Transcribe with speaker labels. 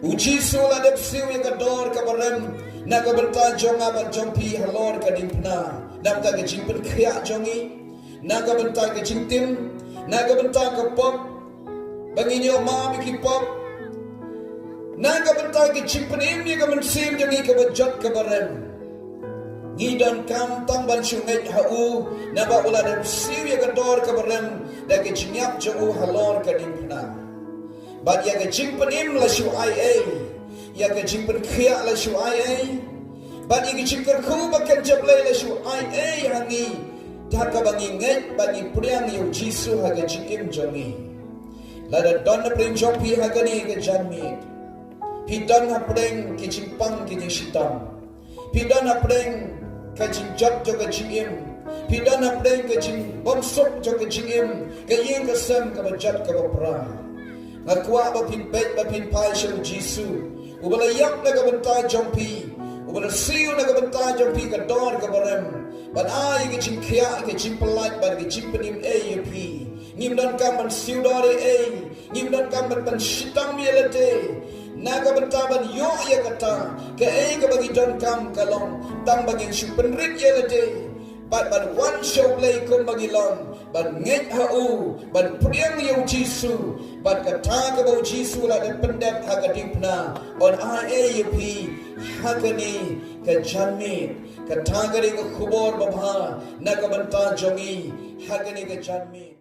Speaker 1: Jisu la dep siew ya kador ka barem na ka benta jong aban jong pi halor ka dimpna nam ta ka jing pen khia jongi na ka benta ka jing tim na ka benta ka pop bangin yo ma mi ki pop na ka benta ka jing pen im ni ka men sim jongi ka bajot ka barem ni dan kam tang ban shungai ha u na ba ula dep siew ya kador ka barem da ka jing yap jong halor ka dimpna But ya ke jing pen im la shu ai ai ya ke jing pen khia la shu ai ai but ya ke jing pen khu ba kan jab le la shu ai ai hangi ta ka bangi ngai bangi priang yu Jisu ha ke jing im jongi la da don na pring jong pi ha ke ni ke jan mi pi don ha pring ke jing pang ke ni shitam pi don ha pring ke jing jot jo ke jing im pi don ha pring ke jing bom sop jo ke jing im ke yin ke sem ke ba jat ke ba pra Ngakwa ba pin pet ba pin pai shel Jisu ubala yak na ka benta jompi ubala siu na ka benta jompi ka dor ka barem ban ai ke chin khia ke chin palat ban ke chin penim ap ngim dan kam ban siu dore ngim dan kam ban shitam yelete na ka benta ban yo ya kata ke ka bagi don kam kalong tang bagi shu penrit yelete ban one show play kum bagi long ban nget ha u ban priang yu Jisu ban kata ka bau Jisu la de pendep ha ka dipna on IAP ha ka ni ka janmi kata ka ri ka khubor babha na ka banta jongi ha ka ni ka janmi